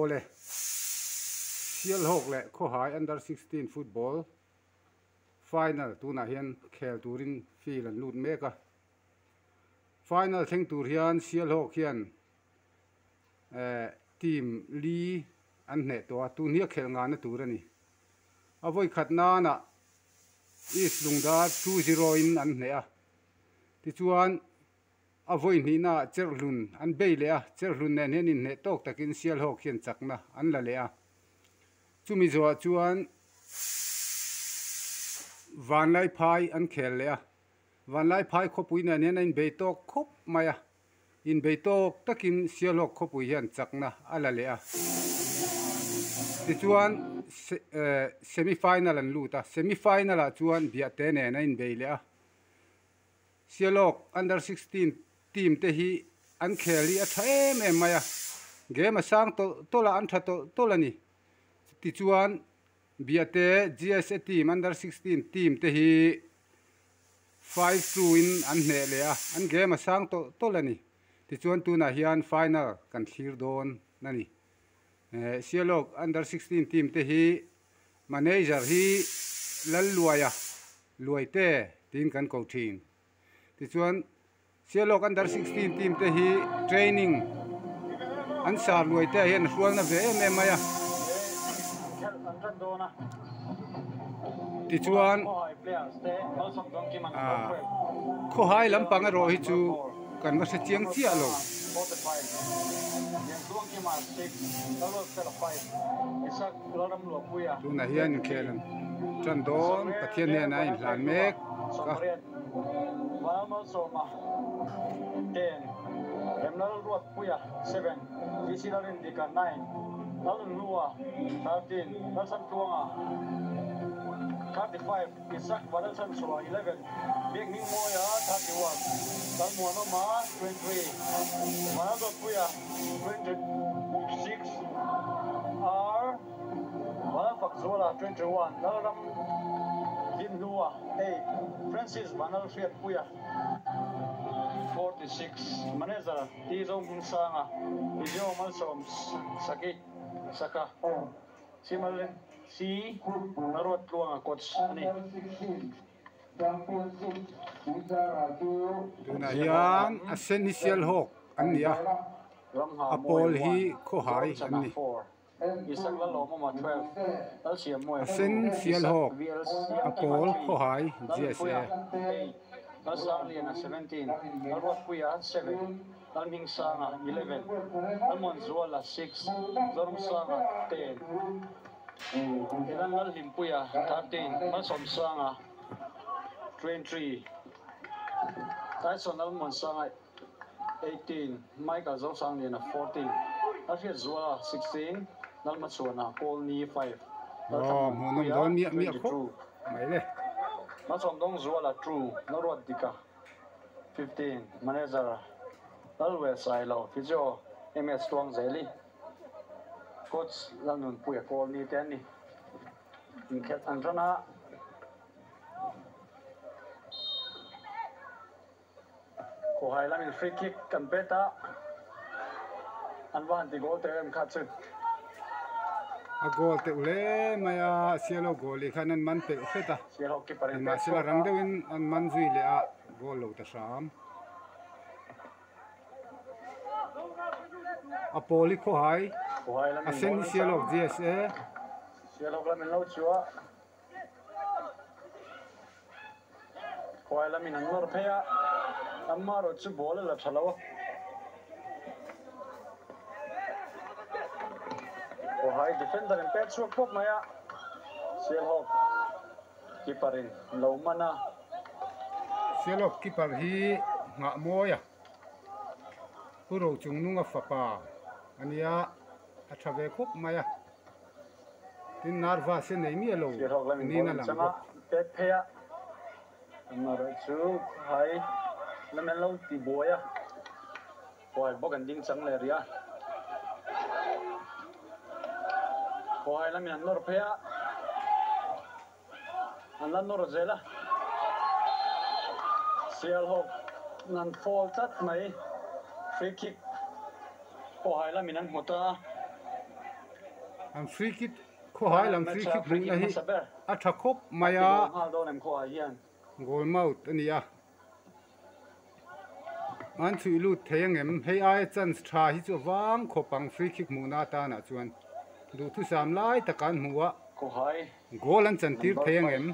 ole sial hok le kho hai under 16 football final tuna hian khel turin field an lut meka final theng tur hian sial hok hian team li an hne to tu nia khel nga na tur ani avoi khatna na East Lungdar 2-0 in an hne a ti chuan avoi ni na cherhlun an beile a cherhlun nen hen in hne tok takin sial hok hian chakna an la le a chumi zo chuan vanlai phai an khel le a vanlai phai khopui na nen in beitok khop maya in beitok takin sial hok khopui hian chakna ala le a ti chuan semi final an luta semi final a chuan biate ne na in beile a sial hok under 16 team te hi an kheli a thaem em maya game sang to la an tha to lani ti chuan biate GSA team under 16 team te hi 5-2 in an hne le a an game sang to lani ti chuan tuna hian final kan thlir don nani sial hok under 16 team te hi manager hi lal luaya luaite tin kan ko thing ti chuan sial hok under 16 team te hi training an sar luaite hian hrual na ve em maya ti chuan kho hai lampang a ro hi chu kan ma se chiang chia lo tuna hian in khelan tran don pathian ne na in hlan mek ka Emnal ruat puya 7 visilarin dika 9 lalun lua 13 lalsan tuanga 35 isak wadalsan sua 11 big ning moya 31 dal muano ma 23 manado puya 26 r wala fakzola 21 dalam din lua 8 Francis Manal Fiat puya 46 manager Tizong Sanga Tizong Malsom Sakit Saka Simal si Narwat Luang coach ani tuna hian asen ni sial hok an nia apol hi kho hai an ni Isak la lomo ma 12 al siam mo asen sial hok apol kho hai GSA Asalian 17, Alwat Puya 7, Alming Sanga 11, Almon Zuala 6, Zorum Sanga 10, Ilan Alhim Puya 13, Malsom Sanga 23, Tyson Almon Sanga 18, Michael Zosang 14, Alfiat Zuala 16, Nalmatsuana Paul Ni 5, munum don mi kho mai le Masom dong zuala true norwat dika 15 manager alwe sailo physio ms tuang zeli coach lanun puya call ni tani inkhet anjana ko haila min free kick kampeta anwan di gol tem khatsu a gol te ule maya sialo goli khanan man pe kheta sial hockey parin ma sila rang deuin an man zui le a gol lo ta sam a poli kho hai ko haila a sen sialo GSA sial hockey min lo chua ko haila min an lor pheya amma ro chu bol la thalawa ko hai defender in pet chuak khop maya sial hok kiparin lo mana sialo keeper hi nga moya puro chungnunga fapa ania a thave khop maya tin narva se nei mi lo sial hok la min ni na lang changa pet pheya amma ro chu hai la men lo ti boya ko hai bokan ding chang le ria ko hai la min nor pheya anlan nor zela sial hok nan fall tat mai free kick ko hai la min an hota am free kick kho hai lam free kick mu na hi a tha khop maya goal maut ania an chui lu theng em hei ai chance tha hi chu wang khopang free kick mu na ta na chuan du thu sam lai takan muwa goal an chan tir theng em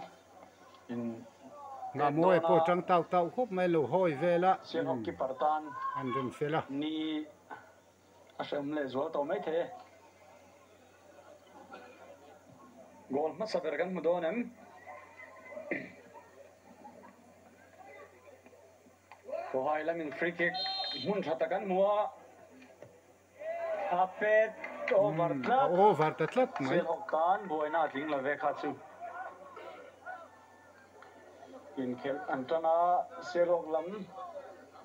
nga moi po tang tau tau khop mai lo hoi vela an ren fela ni asem le zo to mai the gol ma saber kan mudonem ko hai la min free kick mun thata kan muwa apet over tatlat mai kan boina ding la ve kha chu in khel antana serok lam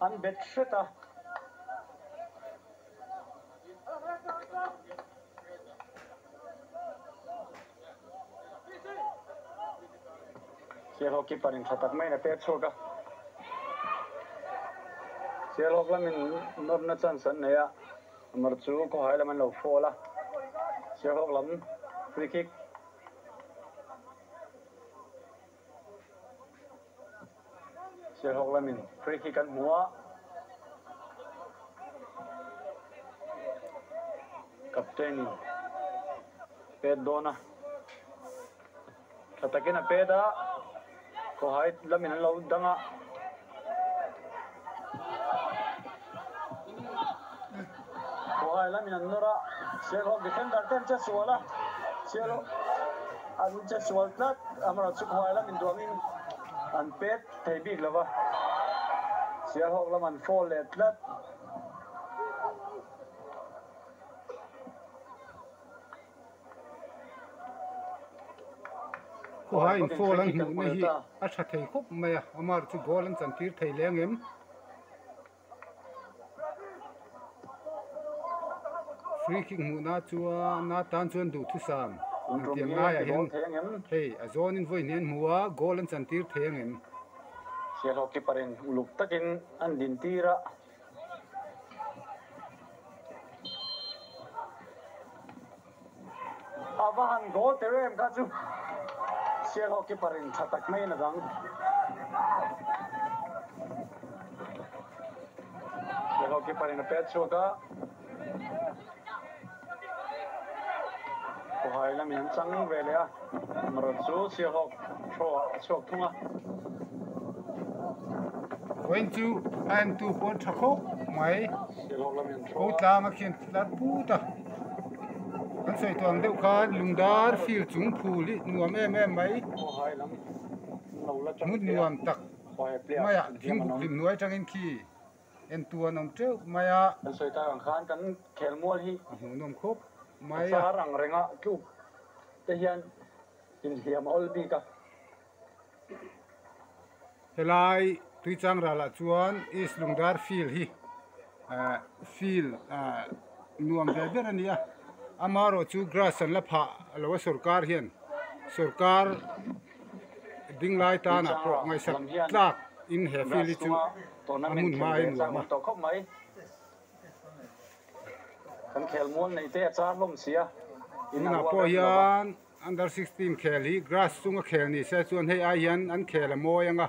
an bet sheta serok ki parin thatak mai na pe choga serok lam in nor na chan san ne ya mar chu ko hai lam an lo fola serok lam free kick serok lam in free kick kan muwa kapten pedona katakena peda ko hai lamin lo danga ko hai lamin nora selo defender ten cheswala selo an cheswal tat amra chu ko hai lamin domin an pet thebik lova selo laman fall lat ko hai in fall an mu na hi a tha thei khop mai amar chu goal an chan tir thei leng em free kick mu na chua na tan chuan du thu sam tiam ngai a hian hei a zone in voi nen muwa goal an chan tir theng em selo ki parin uluk takin an din tira abahan goal terem ka chu selo ki parin thatak mai na dang selo ki parin pe choga ko hai la min chang vele a mar chu selo chok thunga going to and to port tha khop mai selo la min ko tlang a khian lat pu ta an soi tuang deuh khan lungdar fil chung phuli nuam em mai ko hai lam lo la chang mut nuam tak maya thing buk lim nuai tangin khi en tuan om treu maya an soi ta khan kan khel mual hi hu nom khop mai sa rang renga chu te hian in hiam ol bi ka helai tui chang ra la chuan is lungdar fil hi fil nuam ve ber ania amaro chu grass an la pha lo sarkar hian sarkar dinglai ta na pro ngai sak tlak in he fil chu amun mai nuama to khop mai kan khel mual nei te char lom sia ina po hian under 16 khel hi grass chunga khel ni se chuan hei a hian an khel a moi anga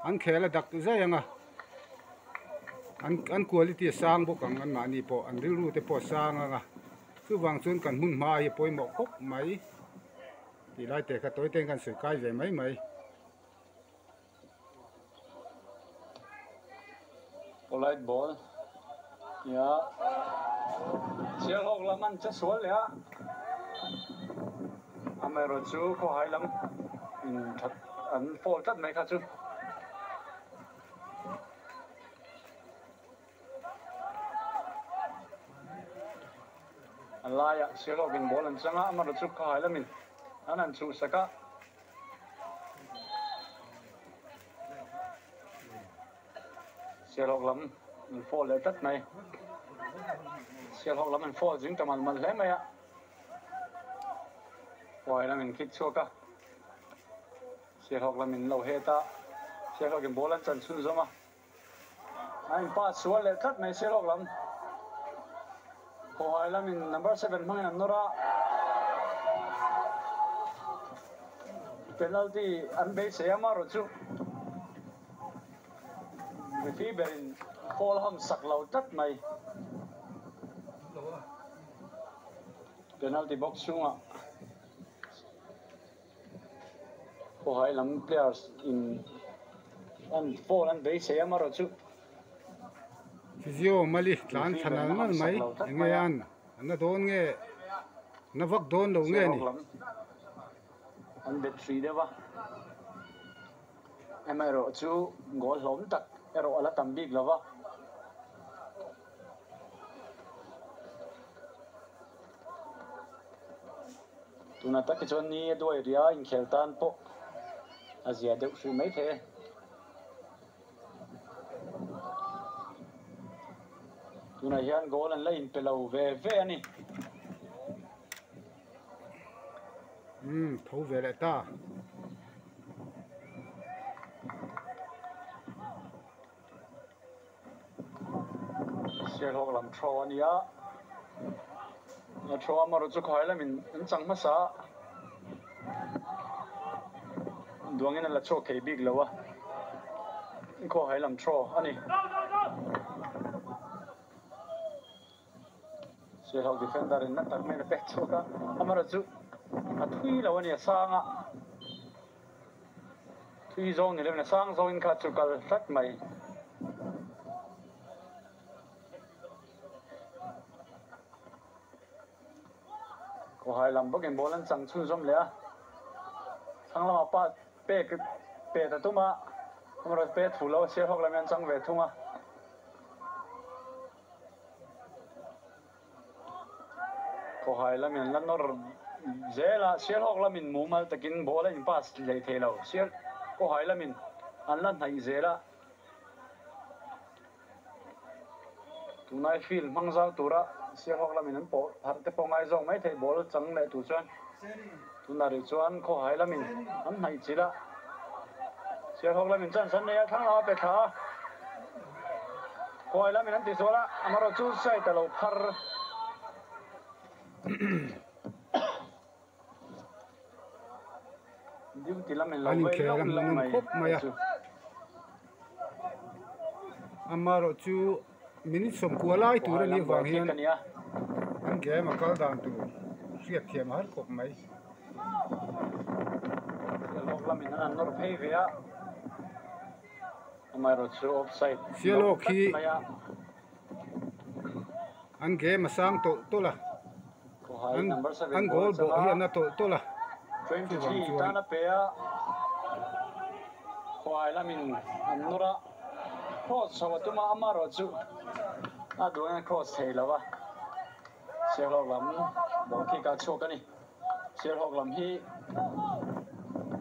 an khel a dak tu zai anga an quality sang bo kang an mani po an riru te po sang anga chu wang chun kan mun ma hi poi mo khop mai ti lai te ka toi ten kan sui kai ve mai mai polite ball ya sial hok laman cha sual ya amero chu ko hai lam in that an fall tat mai kha chu alaya sial hok in ball an changa amero chu ko hai lamin anan chu saka sial hok lam in fall le tat mai sial hok lam in fall jing tamal mal le mai ya wai lam in kit choka sial hok lam in lo heta sial hok in ball an chan chun zoma ai pa sual le tat mai sial hok lam ko hai lam in number 7 mang an nora penalty an be se ama ro chu referee berin fall ham sak lo tat mai penalty box chunga ko hai lam players in an fall an be se ama ro chu physio mali tlan thanal mal mai nge an na don nge na vak don lo nge ni an bet 3 dewa emero chu gol hlom tak ero ala tambik lova tuna tak chon ni doi ria in kheltan po azia deuh hri mai the tuna hian goal an lain pelo ve ve ani thâu về lại ta xe hok làm throw ani a throw mà rồi chú khỏi là mình chẳng mất sa đuông cái này là throw cái big lâu à khỏi làm throw ani xe hok defender in nát tắc mấy cái pet cho cả mà rồi chú thui lâu ani sang à thui zone này là sang zone khác chú cả rất mày có hai làm bốc game ball anh chẳng chun zoom lẽ thằng làm apa pe cái pe ta tu mà rồi pe thủ lâu xe hoặc làm anh chẳng về tu mà có hai làm anh lần nó dễ là xe hoặc làm mình mua mà ta kinh ball anh pass lấy thế lâu xe có hai làm mình anh lần này dễ là tu này feel mang giao tu ra xe hoặc là mình ăn bộ hạt cái phong ai rong mấy thầy bố trắng lại tủ chuan tủ nào để chuan khó hay là mình ăn này chỉ là xe hoặc là mình chân sân này thằng nào bị thả khó hay là mình ăn tí số là mà rồi chú say từ lâu phar đi tí là mình lâu anh vậy kể lâu làm lâu nông khốp mày mà rồi chú minute som qua lại tu ra ni vàng hiền anh kể mà câu đàn tu siết thiam hết cột mấy lâu là mình ăn nó phải về á mà rồi chú offside xia lô khi anh kể mà sang to là anh goal bộ hiền na to là 23 ta na pe a khoai la min an nura cross sawa tuma amaro chu a do an cross thei lawa sherlock lam do ki ka chok ani sherlock lam hi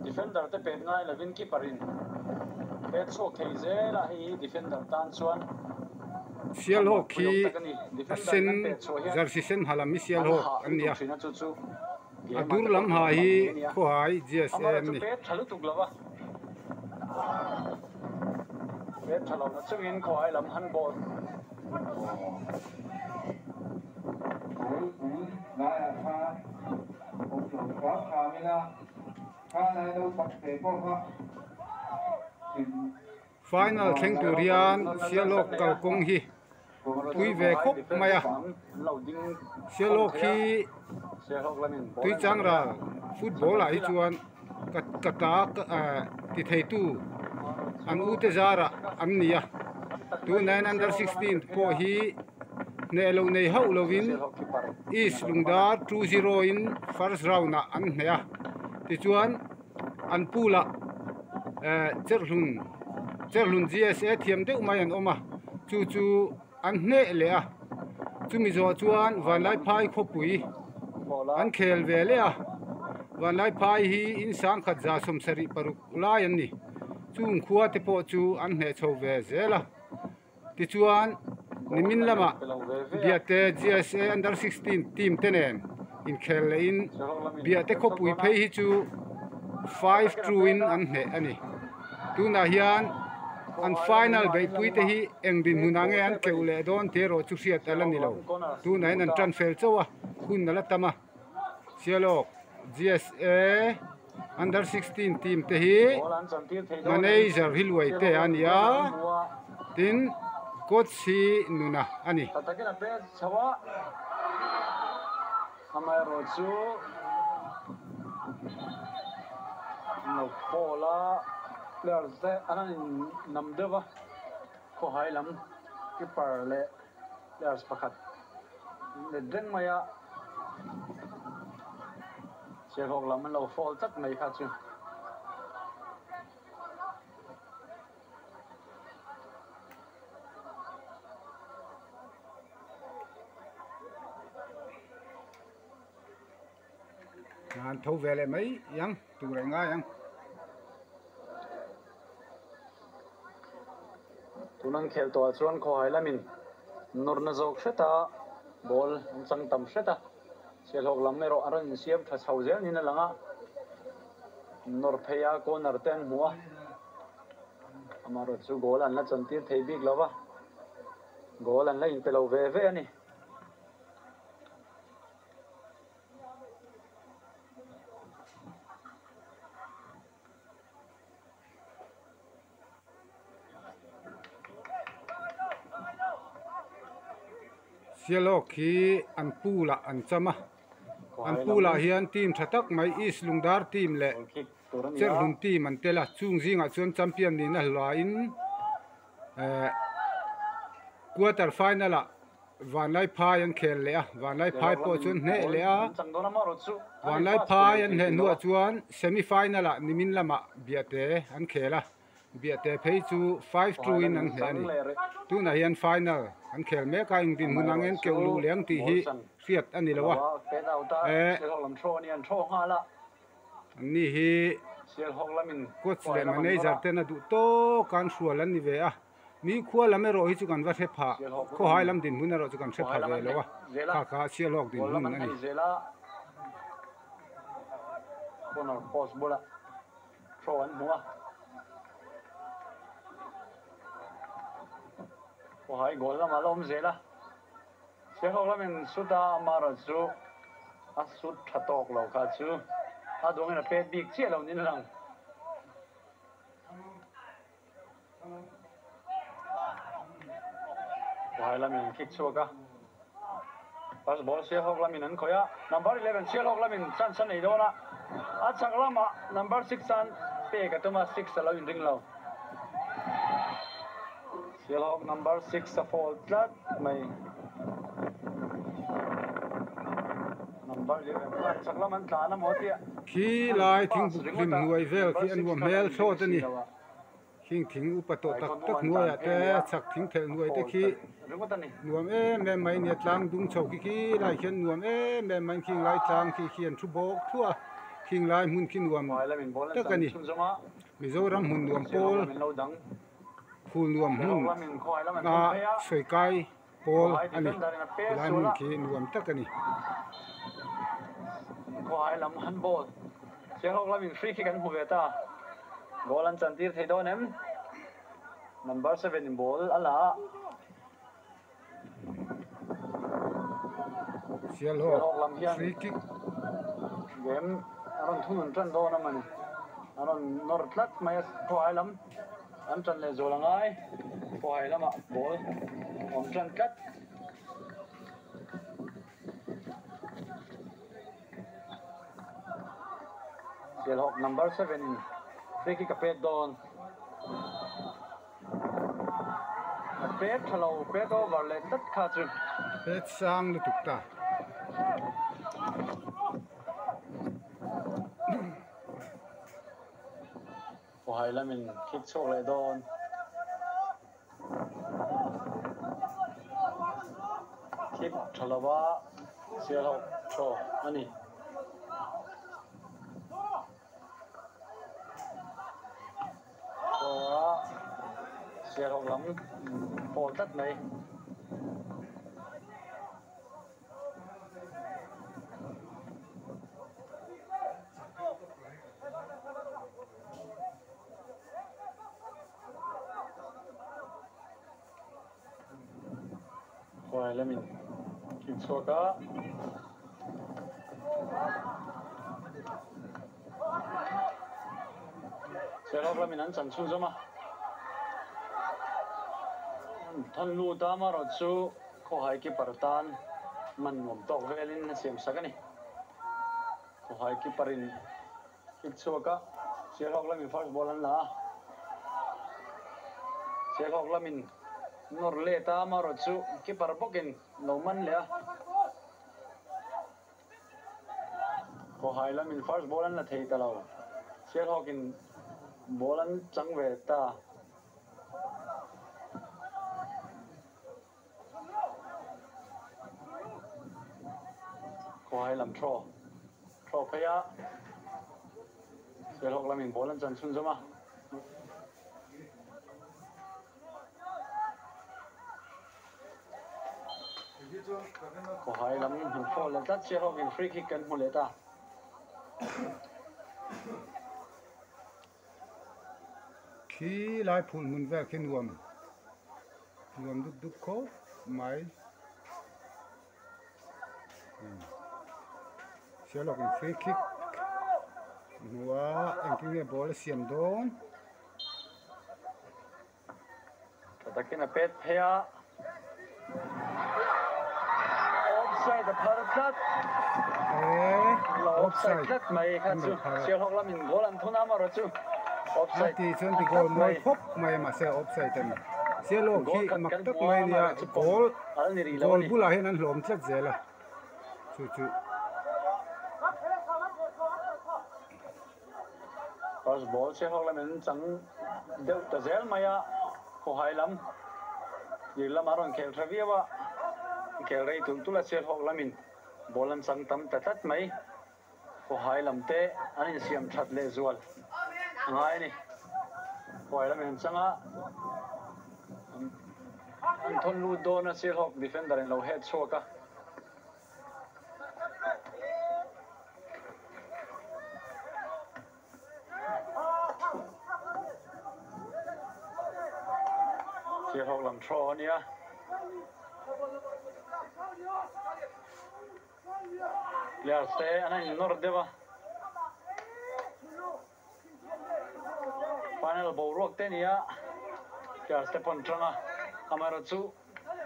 defender te pe ngai la vin keeperin pe chok thei ze la hi defender tan chuan sial ho khi sen jersey sen halam mi sial ho ania adur lam ha hi kho hai GSM ni thalu tuk lawa pe thalo na chungin kho ai lam han ball final theng turian sial ho kal kong hi tui ve khop maya sial ho khi tui chang ra football ai chuan kata ti thei tu an u te zara an nia tu 9 under 16 po hi ne lo nei hau lovin is lungdar 2-0 in first round na an hnia ti chuan an pula cherlun GSA thiam deuh mai an oma chu an hne le a chumi zo chuan van lai phai khopui an khel ve le a van lai phai hi in sang khat za som sari paruk lai an ni chung khuwa te po chu an hne chho ve zela ti chuan nimin lama biate GSA under 16 team tenen in khel le in biate khopui phei hi chu 5 true in an hne ani tu na hian an final bei pui te hi engdin hunange an keule don te ro chu siat alani lo tu nai nan transfer chowa hun nala tama sialok GSA under 16 team te hi manager hilwai te ania tin coach hi nuna ani tatakina pe chawa amai ro chu no pola player se anan namdeva ko hailam keeper le players pakhat le deng maya Sherlock lam lo fall chắc mấy kha chứ ngàn thâu về lại mấy yang tụ lại ngay yang tụi năng khel to chuan kho hai lamin nor na jok sheta ball chang tam sheta Sherlock lam mero aran siam tha chau zel ni na langa nor pheya corner ten muwa amaro chu goal an la chan tir thei big lawa goal an la in pelo ve ve ani Sherlock khi an pu la an chama an pu la hian team thatak mai is lungdar team le cherhlum team an tela chung zinga chuan champion ni na hla in quarter final a vanlai phai an khel le a vanlai phai po chuan hne le a vanlai phai an hne nu chuan semi final a nimin lama biate an khela biate phei chu 5-2 in an hne ani tuna hian final an khel me ka ing din munangen ke ulu leng ti hi riat ani lawa ni hi coach le manager te na du to kan hrual an ni ve a mi khua lam ero hi chu kan va thepha kho hai lam din mun ero chu kan thepha ve lawa kha kha Sherlock din mun ani corner post bola throw an muwa hai goal la malom zela Sherlock lamin suta amara chu a sut thatok lo kha chu a dong na pet big che lo nin lang hai lamin kick chuka pass ball Sherlock lamin an khoya number 11 Sherlock lamin chan nei dona a chaklama number 6 an pe ka tuma 6 lo in ring lo Sherlock number 6 a fall flat mai number 11 chaklaman tlana motia khi lai thing buk lim nuai vel khi an wam mel tho ta ni thing upato tak tak nuai ate chak thing thel nuai te khi nuam em mai ni tlang dung chau khi lai khian nuam em mai king lai tlang khi khian thu bok thua king lai mun kin nuam tak ani mizoram mun nuam pol phul nuam mun na soi kai pol ani lai mun khi nuam tak ani khoi lam handball Sherlock lamin free kick an huveta goal an chantir thei donem number 7 in ball ala Sherlock free kick game aron thun tran do na mani aron nor tlat mai khoi lam an tran le zolangai khoi lam ball om tran kat Sherlock number 7 free kick a pet don a pet hello pet over le tat kha chu pet sang lu tuk ta hai lamin kick chok le don kick thalawa Sherlock throw ani Sherlock lắm phô tất này Hoài là mình kiểm soát cả sẽ học là mình ăn chân xuống mà thân lu ta mà rồi chú có hai cái partan mình muốn tóc về lên xem sao cái này có hai cái parin ít số cả sẽ học là mình first ball ăn là sẽ học là mình nor le ta mà rồi chú cái par bokin lâu man le có hai là mình first ball ăn là thấy ta lâu sẽ học in ball ăn chẳng về ta có hai làm throw phải á sẽ học là mình ball ăn chân xuống mà có hai lắm mình phô là tất sẽ học in free kick cần một lệ ta khi lại phun mun về cái nuông đục đục khô máy sẽ là cái free kick nuông anh kinh nghiệm ball xiêm đón ta cái là pet phải á offside the partat offside rất mày khá chú sẽ học là mình goal ăn thua nào mà rồi chú offside thì chân thì goal mới khóc mày mà sẽ offside tên sẽ lo khi mặc tất mày nha goal bula hiện anh lom chắc dễ là chú first ball sẽ học là mình chẳng đều ta dễ mày à có hai lắm vì là mà rồi kêu Travis wa kêu đây tụi là sẽ học là mình ball ăn sang tâm tát mày có hai lắm te anh xem chặt lệ zual ngay này có hai lắm mình chẳng á anh thôn lu đô nó sẽ học defender anh lâu head show cả sẽ học làm throw nha Liar stay anh ấy nổi đẹp à final ball rock tên nha player step on trăng amaro chu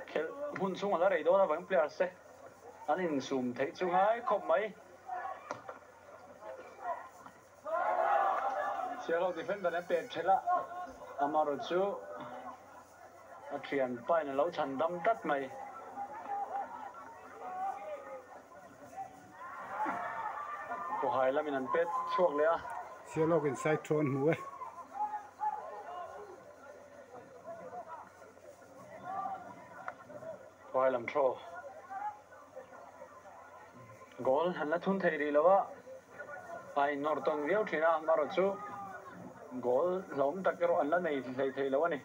khel hun chung ala rei do na bang player se anh in zoom thấy chung ai khop mai Sierra defender ne pe thela amaro chu a thian pai na lo chan dam tat mai ko hai la min an pet chuak le a Sierra cái side thrown muối ko hai lam throw goal han la thun thei ri lawa ai norton riau thina amaro chu goal lom takero an la nei thei lawa ni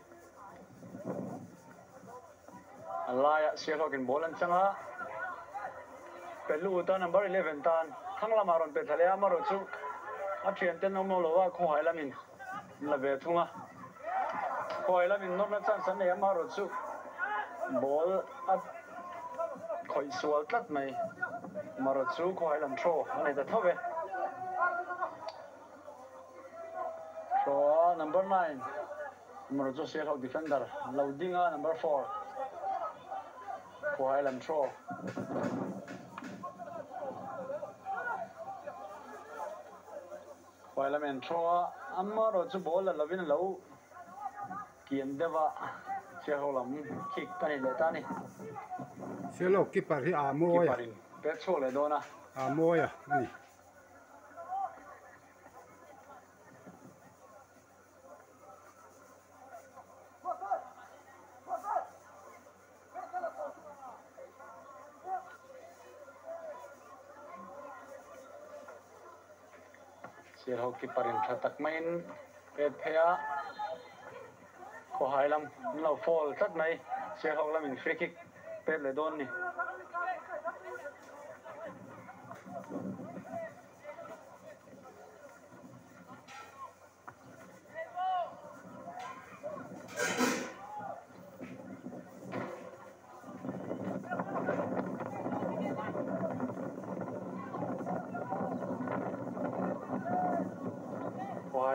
Alaya Sierra kin ball an changa pelu ta number 11 tan thangla maron pe thale amaro chu a thian ten no lowa kho hai lamin la ve thunga kho hai lamin no na chan san ne amaro chu ball a khoi sual tlat mai amaro chu kho hai lam throw ane ta thove throw number 9 amaro chu Sierra defender loadinga number 4 kho hai lam throw While I'm in throw, I'm not to ball a loving low. Kian deva, Shaholam, kick penny letani. Sierra keeper hi amoya Petrol Ledona. amoya ni Sierra keeper in Tratak main, Pedpea. Ko hai lam, no fall, tat may. Sierra lam in free kick, Ped Ledoni.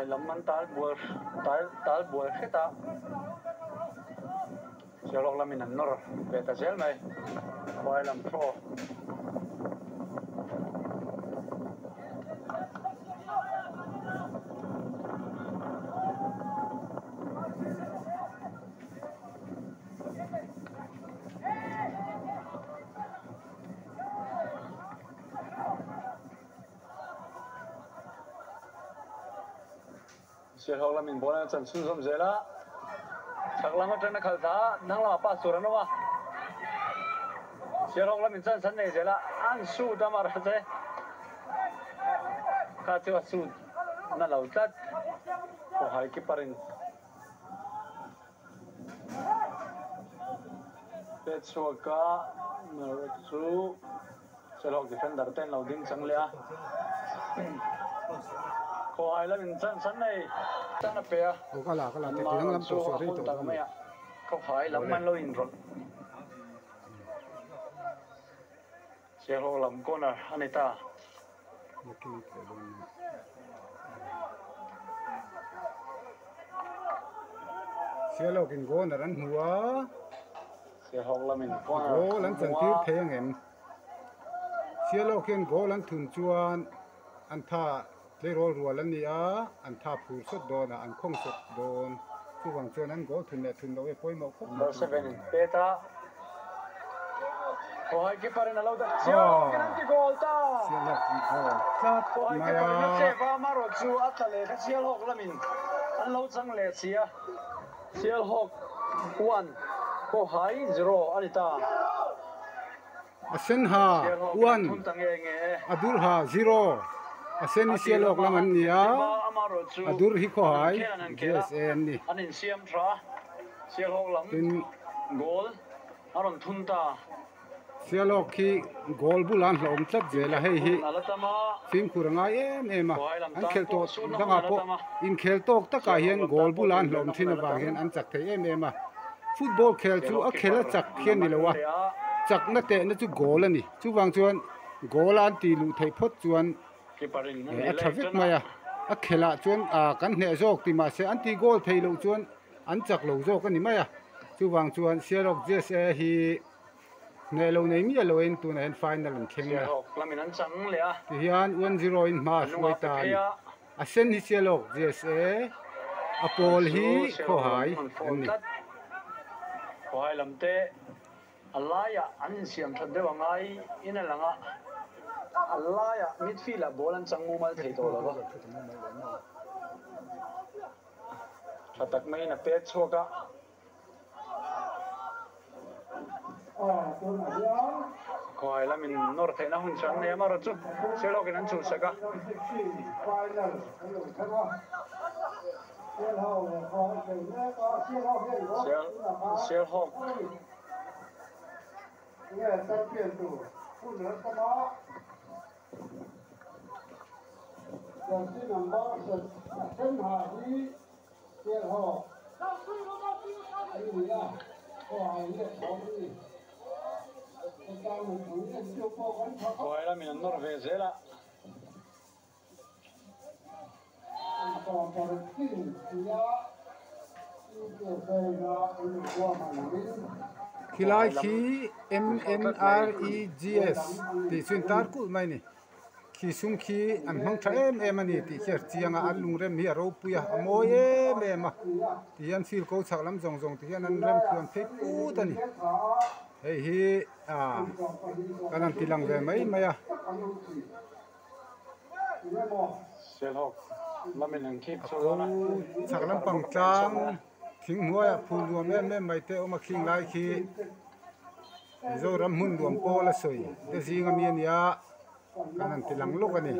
hai lam man tal buol kheta Sherlock lam in an nor beta sel mai hai lam pro Sherlock lam in bola chan sun som zela thaklang atang na khalta nangla pa suranawa Sherlock lam in chan san nei zela an su damar haje ka chu su na lau tat ko hai ki parin Petsuaka Maraksu Sherlock defender ten lau ding chang le a ko ai la min chan san nei tang na pe a cái là thì tiếng lắm tổ số đấy tổ tang mai a ko hai lam man lo in ron Sherlock lam corner anita Sherlock in goal là anh hùa Sherlock lam in corner goal anh chân tiêu thế em Sherlock in goal anh thun chuan anh tha lấy rô rùa lần này anh thà phù sốt đồn anh không sốt đồn chú vàng cho anh có thun đâu ấy phơi màu khóc number 7 Petra Kohai keeper na lauda Sherlock kinanti goal ta Sherlock goal chat Kohai keeper na seva maro chu atale ka Sherlock lamin an lo chang le chia Sherlock 1 Kohai 0 anita Asen ha 1 Adur ha 0 Asen Sherlock lang an niya Adur hi Kohai GSN ni anin siam tra Sherlock lam goal aron thunta Sherlock ki goal bulan hlom tlat jela hei hi alatama phim kuranga em an khel to danga po in khel tok ta ka hian goal bulan hlom thina wa hian an chak thei em football khel chu a khela chak khian ni lowa chak na te na chu goal ani chu wang chuan goal an ti lu thei phot chuan a thavek maya a khela chuan a kan hne jok ti ma se an ti goal thei lo chuan an chak lo jok ani maya chu wang chuan Sherlock jsa hi nei lo nei mi lo in tu na final an kheng na lamin an chang le a ti hian 1-0 in ma hloi ta ni a sen hi Sherlock jsa a pol hi kho hai ani Kohai lamte alaya an siam thad dewa ngai ina langa alaya midfielder ball an changmu mal thei to lawa thatak mai na pe choka Kohai lamin nor thei na hun chang ne maro chu Sherlock in an chu saka Sherlock Kohai lamin an nor ve zela khilai khi MNREGS ti sun tar ku mai ni khi sung khi an hmang tha em ani ti her chianga an lungrem hi ro puya amoi em ti an fil ko chaklam jong jong ti an rem thuan phei pu tani hei hi kanan tilang ve mai maya Sherlock lamin an keep chona chaklam pang tlang thing nuaya phul ruam em mai te oma khing lai khi zo ram hun ruam po la soi te zinga mi ania kanan tilang lok ani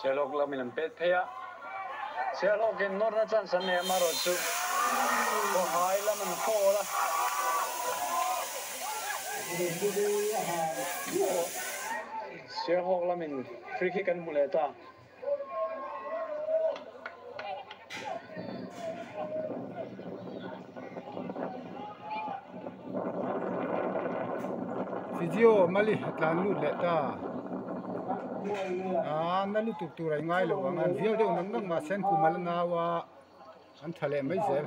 Sherlock lamin an pet phea Sherlock in nor na chan san ne maro chu Kohai lamin ko la Sherlock lamin free kick an muleta video mali atlan nu le ta na lu tuk tu rai ngai lo ang an vial deu nang nang ma sen ku mal na wa an thale mai zel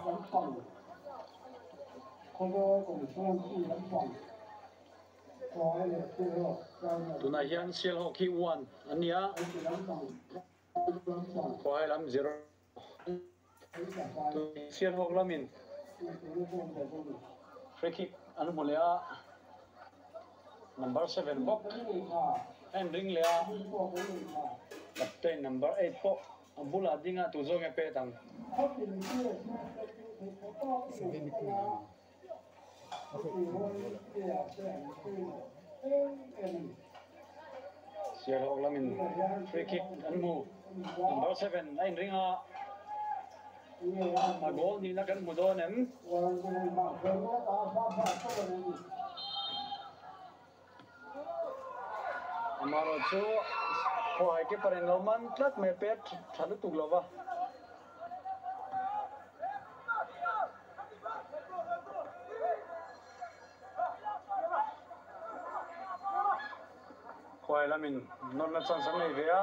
tuna hian sial hockey 1 ania khoi lam 0 sial hok lamin free kick an mulea number 7 bok and ring lea captain number 8 po ambula dinga tu zo nge pe tang sial hok lamin free kick an mu number 7 and ringa ma goal ni na kan mu do nem amaro chu khoi ke paren lo man tlat me pet thalu tuk lova khoi lamin non na chan san nei vea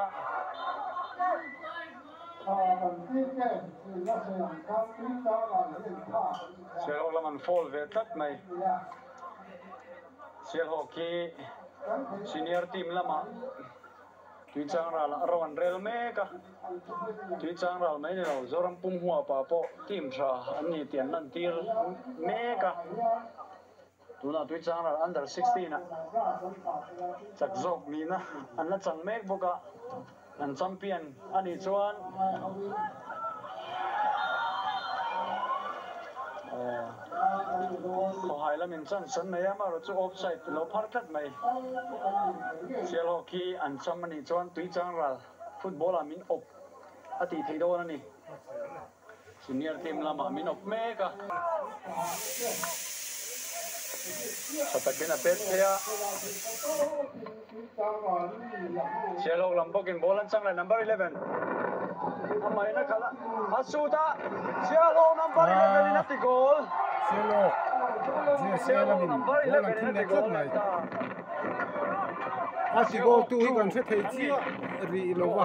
sial hok laman fall ve tlat mai sial hockey senior team lama tui chang ral rawan rel meka tui chang ral mai lo zoram pum hua pa po team tha ani tian nan tir meka tuna tui chang ral under 16 na chak zok ni na an na chang mek boka an champion ani chuanขอหายแล้วมันสั้นสั้นไม่ยากมากเราจะออฟไซด์เราพลาดทัดไหมเชียร์ฮอกกี้อันซ้ำมันนี่จวนตุยจังรัลฟุตบอลมินอบอติที่โดนนี่ซีเนียร์ทีมละมามินอบเมกะสตักเป็นเป็ดเฮียเชียร์ฮอกลัมโบกินบอลลันจังเลย number 11ทำไมนะครับมาสูตาเชียร์ฮอก number 11นี่นัดที่ goal Selo, Selo min, bola thun le khat mai. Asi go tu hi kan se thei chi ri lowa.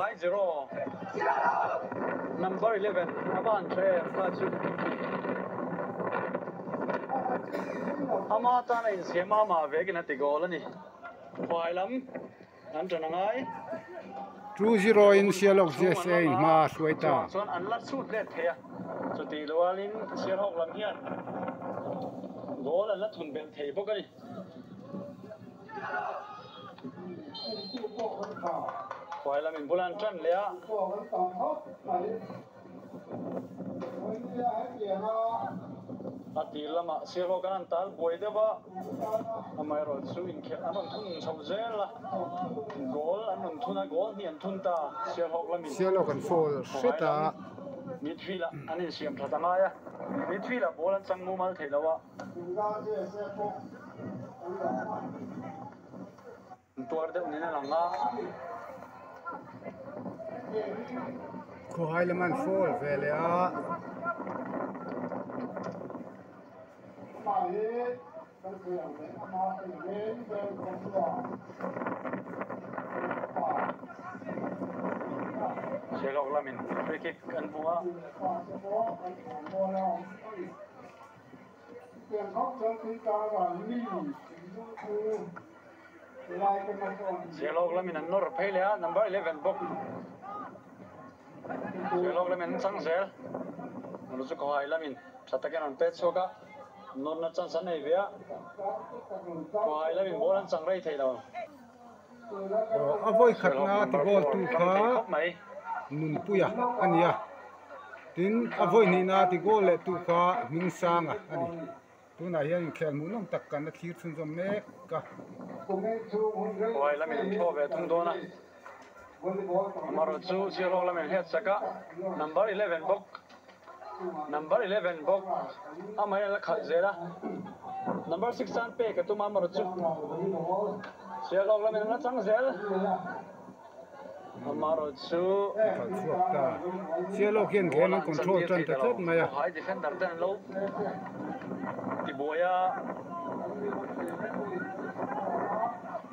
Number 11, aban tre ka chu. Ama ta na in sema ma ve kin ati goal ani. Khwailam an tanangai 2-0 in Selo JSA ma suaita. Chuan an lat sut le thea. Chuti lawalin Selo hok lam hian goal an la thun bel thei bawk ani khoi lam in bulan tran le a ati lama selo kan tal boi deba amai ro chu in khe anon thun chho zel la goal anon thuna goal ni an thun ta selo hok lam in Selo kan fall seta midfielder anin siam thatanga ya midfielder bolan changmu mal theilawa tuar de unina langa ko hailaman fall vele a Selo lamin free kick kan buwa Selo lamin an nor phele a number 11 bok Selo lamin sang sel nu chu ko hai lamin sataken an pe choka nor na chan san nei vea ko hai lamin bolan sang rei thei lo avoi khatna ti gol tu kha nun puya ania tin avoi ni na ti gol le tu kha ming sanga ani tuna hian khel mu nom tak kan thir chun jom mek ka khoi lamin tho ve thung dona maro chu Selo lamin het saka number 11 bok amai la khal zela number 6 an pe ka tuma maro chu Selo lamin na chang zel amaro chu ka chuak ta Selo kian game control tran ta thet maya hai defender tan lo ti boya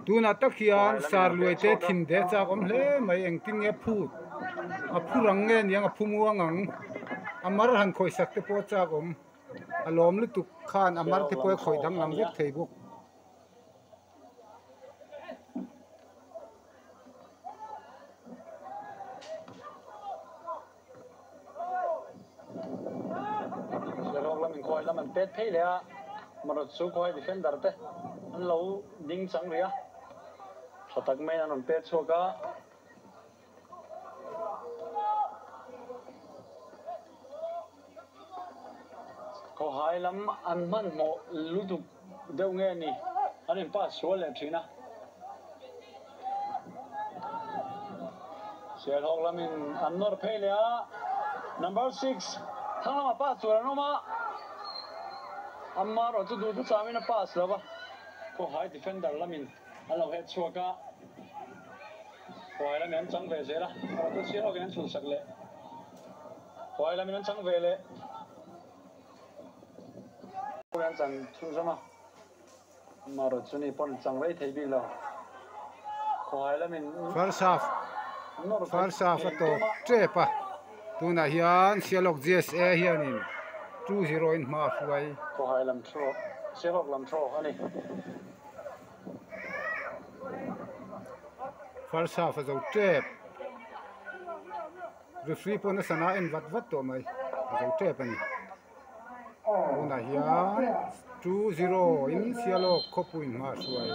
tuna takhian sar luai te thin de chak om hle mai eng tin nge phut a phurang nge niang a phumuang ang amar han khoi sak te po chak om alom lu tuk khan amar te po khoi dang lam vek thei buk mình coi là mình pet pay lẽ mà nó số coi defender thế anh lâu đinh chẳng rồi á thật tắc mấy anh pet số cả có hai lắm anh mất một lúc tục đâu nghe nè anh em pass số lên chứ na sẽ học là mình anh nó pay lẽ number 6 thằng nào pass số nó mà amma rồi tôi đủ cho mình pass rồi ba có hai defender là mình anh lâu hết xua cả coi là mình chẳng về gì đó rồi tôi xíu cái anh xuống sạc lệ coi là mình chẳng về lệ coi anh chẳng xuống sao mà amma rồi chúng đi bọn chẳng về thấy bị lo coi là mình first half to trepa tuna hian sialok GSA hianin 2-0 in ma hruai có hai làm thua sẽ học làm thua anh đi first half zo trep referee pon sana en vat to mai zo trep ani tuna hian 2-0 in sialok khopuin ma hruai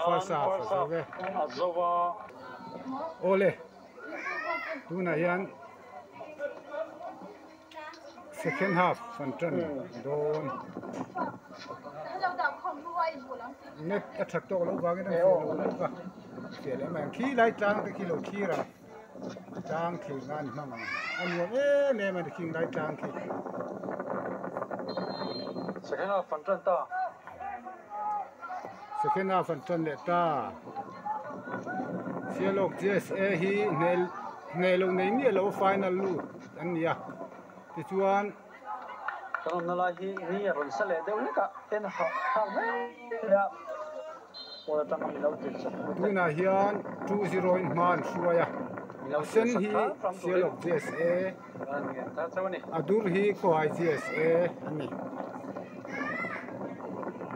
first half zo ve Azova ole tuna hian second half phần trận đồn net attack to lo wang na lo ke le man khi lai trang te kilo khi ra trang khi ngan mang an yo ne man khi lai trang khi second half phần trận ta second half phần trận le ta sialok GSA hi nel lo nei ni lo final lu an ya ti chuan kan na la hi ni ron sa le deu leka ten ha me ya ola tang mi lo ti sa tuna hian 2-0 in man hruaya sen hi sialok GSA ta chawani adur hi khoi GSA ani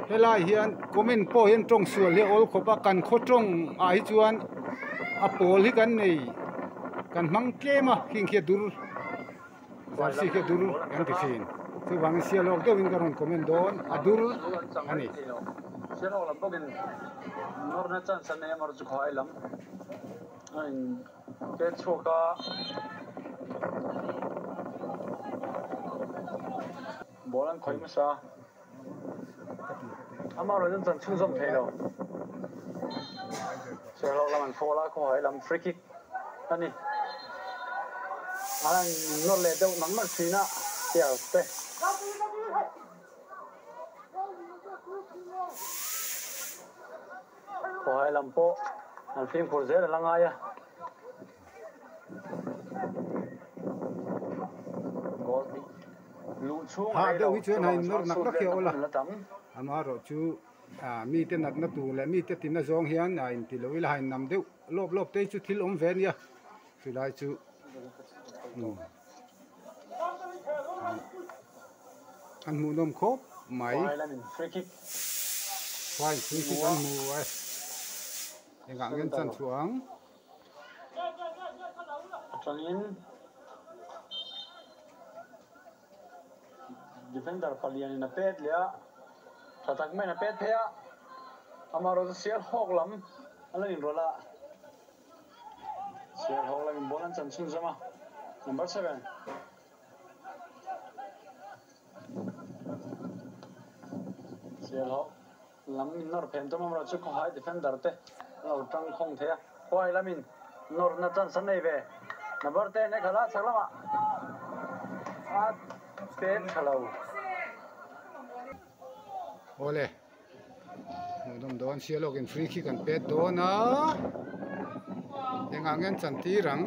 helai hian comment po hian tong sual le ol khopa kan kho tong ai chuan a pol hi kan nei kan mang tlema king khia dur Varsi ke dur yang tisin. Tu bang sialok do wingaron komendon adur ani. sialok lam bogin norna chan san ne mar chu khoi lam anh ke choka bolan khoi ma sa ama ro chan chung som thei lo sialok lam an fola khoi lam free kick ani anh nó lệ đâu nắng mặt xí nè tiểu tê có hai làm po anh phim của dễ là lăng ai à có lũ chuông ha de wi chen hai nor nak nak ya ola amaro chu mi te nak na tu le mi te tin na zong hian a in ti lo ila hain nam deu lop te chu thil om ven ya chu lai chu anh mua nôm khốp máy free kick quay free kick anh mua ấy để gắng lên chân xuống Trangin defender palian na pet lea tatak mai na pet phea amaro sial hok lam alin rola sial hok lam bolan chan chung zama number 7 sial hok lam nor phem to mamra chu ko hai defender te lo tang khong the khoi lamin nor na chan san nei ve number 10 ne khala chaklama a pet khalo ole mua nôm đón xia log in free kick and pet đón à để gắng lên chân tí răng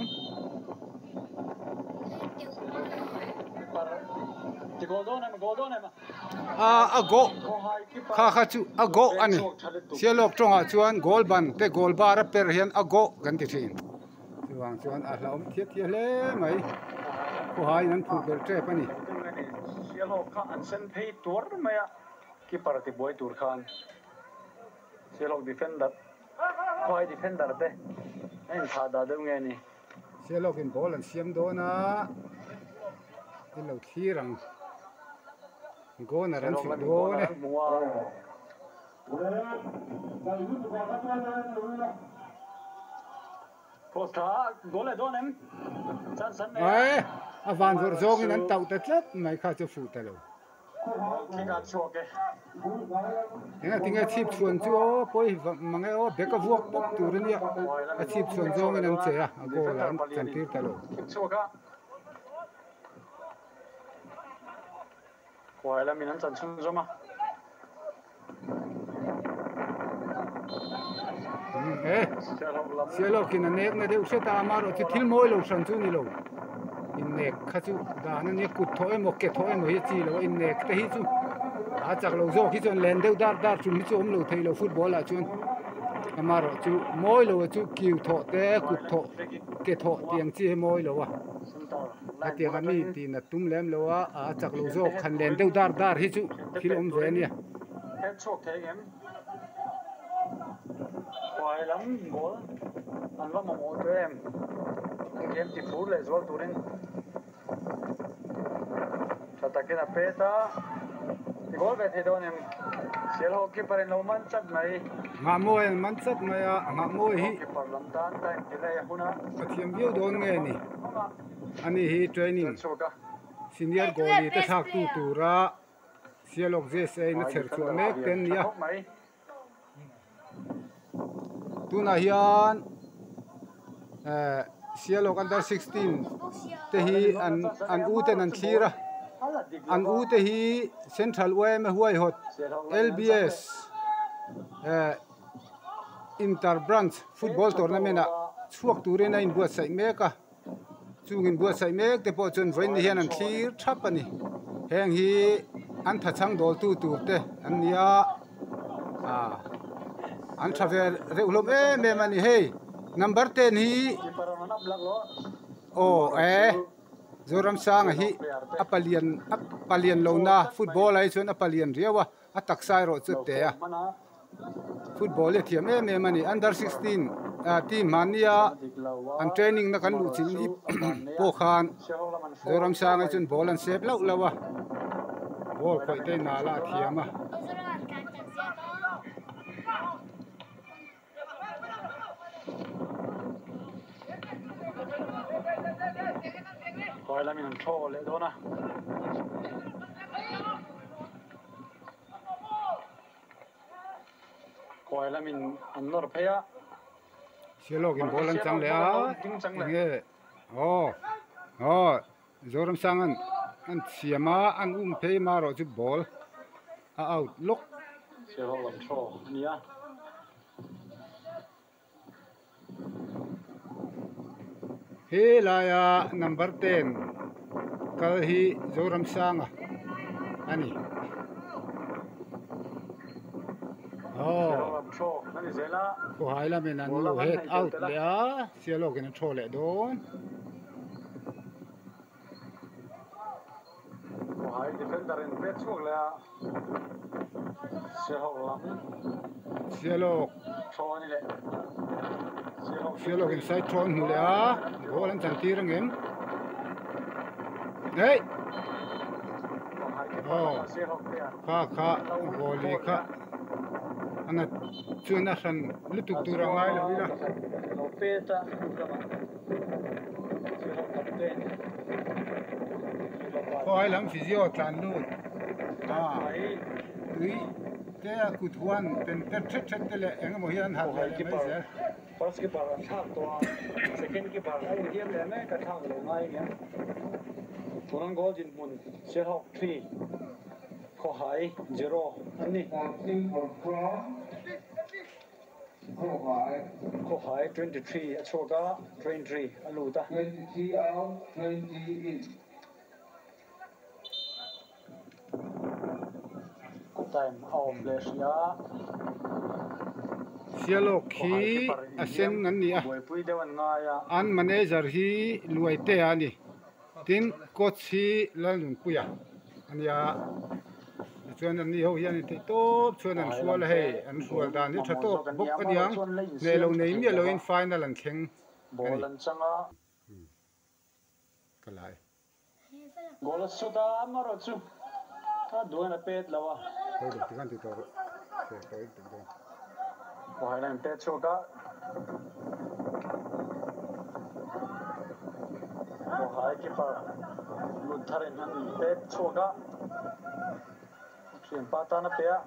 Ti gol do ne ma a go kha chu a go ani sialok tonga chuan goal ban te goal bar a per hian a go kan ti thin chuan a hlaum thiet thiet le mai ko hai nan phu bel tre pani sialok kha an sen phei tur maya keeper ti boy tur khan sialok defender khoi defender te en tha da deu nge ni sialok in ball an siam do na in lo thirang go na ran chu do ne Posta gole donem san ai avan vor zong in an tau ta tlat mai kha chu fu ta lo Kinga choke tinga chip chuan chu poi mangai o beka vuak pok tur ni a chip chuan zong in an che a go lan chan tir ta lo choka Wai la minan chan chung zoma sialok in anek na deu se ta maro chi thil moi lo san chu ni lo in nek kha chu da na ni kut thoi mo ke thoi mo hi chi lo in nek te hi chu a chak lo zo hi chon len deu dar chu mi chu om lo thei lo football a chun amaro chu moi lo chu kiu tho te kut tho ke tho tiang chi moi lo wa a tiang mi ti na tum lem lo wa a chak lo zo khan len deu dar hi chu thil om ve ni head chok the em Wai lam gol an wa mo to em game ti full as well turin Chata kena peta gol ve the don em sialo keeper en lo man chat mai nga moi man chat mai a nga moi hi keeper lam tan time delay huna pathiam view don nge ni ani hi training senior goalie te thak tu ra sialok je sei na cher chu mek ten nia tuna hian sialok under 16 te hi an u ten an thira an u te hi central way me huai hot LBS inter branch football tournament a chuak turin a in buat sai meka chungin buat sai mek te po chun voin hian an thlir thap ani heng hi an thachang dol tu te an nia an travel reulom me mani hey number 10 hi zoram sang hi apalian lo na football ai chun apalian riawa atak sai ro chu te a football le thiam me mani under 16 team mania an training na kan lu chin ni po khan zoram sang ai chun ball an sep lo lawa ball khoi te na la thiama Wai la minan tho le dona Wai la min an nor phaya sialok in ball an chang le a nge zoram sang an siama an phei ma ro chu ball a out look sialok lam tho nia he laya number 10 kal hi zoram sanga ani lam tho nani zela ko haila men an lo head out le a sialok in tho le don Wai defender en bet chok le sialok lam sialok tho ni le sialok in side thon hu le a goal an chan tirang em hey kha goli kha ana chuna san lutuk tura ngai lo ila no peta ko ai lam physio tlan lu ui te a kuthuan ten thet te le eng mo hian hal le mai se first keeper thak to second keeper ai hiam le me ka thak lo ngai ge turan goal jin mun sialok 3 ko hai 0 ani ko hai 23 achoka 23 aluta 23 out 20 in time off flash ya sialok khi asen nan ni a boy pui dewan nga ya an manager hi luaite ani tin coach hi lalun puya ania chuan an ni ho hian te top chuan an sual hei an sual dan ni tha top bok aniang ne lo nei mi lo in final an thleng ball an changa kalai goal suda amaro chu ta duana pet lawa hoi do tikan ti tor se toi ti do wahai lan pet choka wahai keeper ludharin han pet choka chen patana pea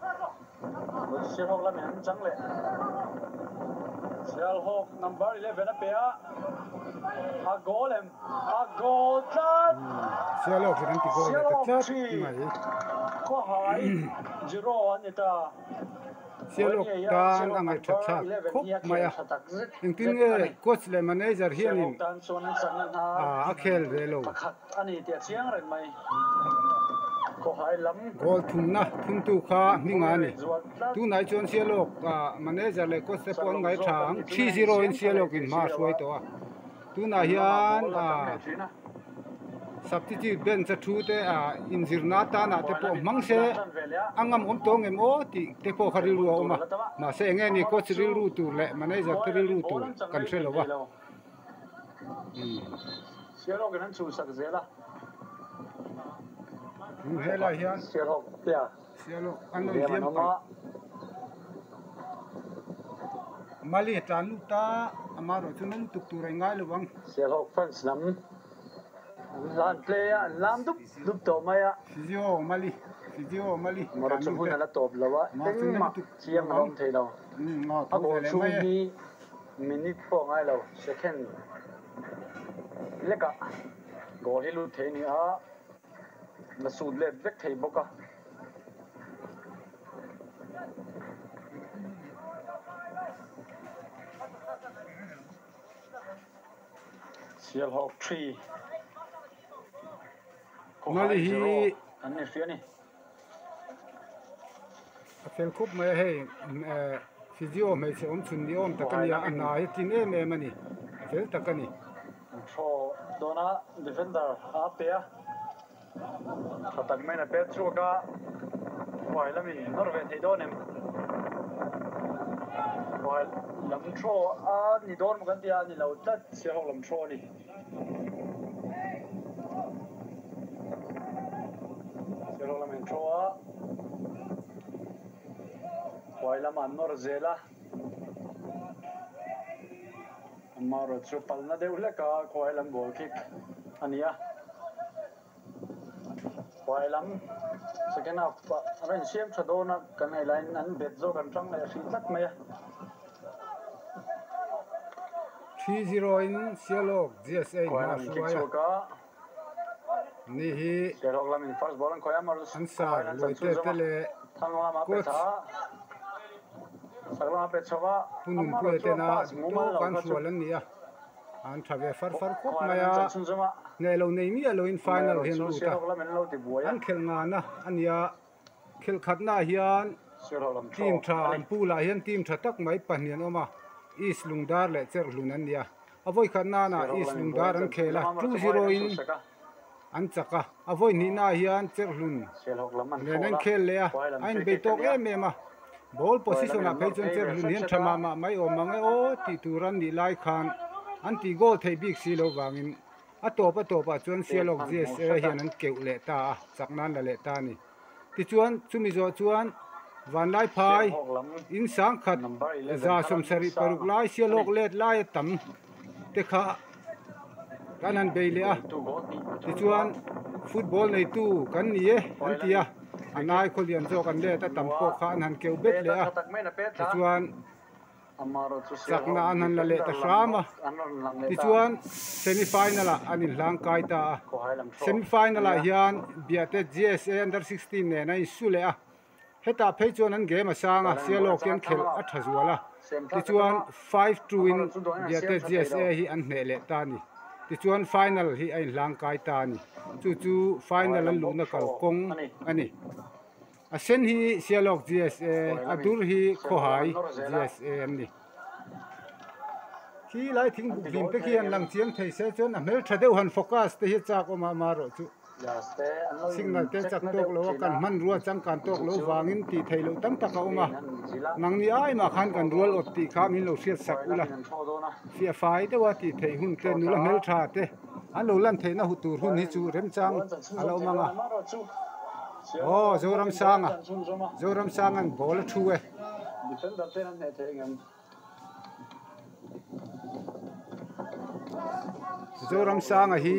lo sihok la men changle Sihok number 11 pea a goal tat sialok hian ti gol ta chat mai ko hai zero anita sialok tan angai tha tha khop maya tin nge coach le manager hian in tan son sanan ha a khel ve lo pakhat ani tia chiang ren mai ko hai lam gol thumna thum tu kha ninga ni tu nai chon sialok manager le coach se pon ngai thang 3-0 in sialok in ma suai to a tu na hian substitute ben cha thu te injirna ta na te po mangse angam om tong em o ti te po kharil ru oma ma se nge ni coach ril ru tu le manager te ril ru tu kan thre lo wa sialok nan chu sak zela hela hian sialok pia sialok an lo diam mali tan lu ta amaro chunan tuk tu rai ngai lo wang sialok fans lam lan player lam dup to maya physio mali maro chu hun ala top lawa ma chiam rom theilo ngo a go chu ni minute po ngai lo second leka go hi lu the ni a na su le vek thei boka Sialok 3 mali hi ani fiani fel khup mai hei physio mai se om chun ni om takania ana hi tin em em ani fel takani so dona defender apea khatak mena pet chuka wai lami norve thei donem wai lam tro a ni don makan dia ni lo tat sialok lam tro ni sialok lam tro a wai lam an nor zela amaro chu palna deule ka wai lam goal kick ania wai lam second half ren siam chadona kan ai line an bet zo kan tang la si tat maya 3-0 in sialok GSA ma suaya ni hi sialok lam in first ball an khoya mar an sa loite tele thanwa ma pe tha sagla pe chawa punun pu te na to kan sualan ni a an thave far khop maya ngai lo nei mi lo in final hen lu ta an khel nga na ania khel khatna hian team tha an pu la hian team tha tak mai pahnian oma East Lungdar le cher lunan nia avoi khatna na East Lungdar an khela 2-0 in an chaka avoi ni na hian cher lun le nan khel le a ain be tok em em a ball position a phei chon cher lun hian thama ma mai o mangai o ti turan ni lai khan an ti goal thei big si lo wangin a topa chuan sialok GSA hian an keu le ta chaknan la le ta ni ti chuan chumi zo chuan van lai phai in sang khat za som sari paruk lai sialok let lai tam te kha kanan be le a ti chuan football nei tu kan ni e an tia anai kholian zo kan le ta tam ko kha an han keu bet le a ti chuan sakna an han la le ta sama ti chuan semi final a an in hlang kai ta semi final a hian biate GSA under 16 ne na isu le a heta phei chuan an game asanga sialok kian khel a thazuala ti chuan 5-2 in biate GSA hi an hne le ta ni ti chuan final hi ai hlang kai ta ni chu final an lu na kal kong ani a sen hi sialok GSA adur hi khohai GSA ni khi lai thing bu vim te khian lang chiang thei se chon a mel thadeu han focus te hi chak oma maro chu signal te chak tok lo kan man ruwa chang kan tok lo wangin ti thei lo tam taka oma nang ni ai ma khan kan rual ot ti kha min lo siat sak ula fia fai te wa ti thei hun te nula mel tha te an lo lan thei na hu tur hun hi chu rem chang alo manga oh zoram sang an bol thu e zoram sang a hi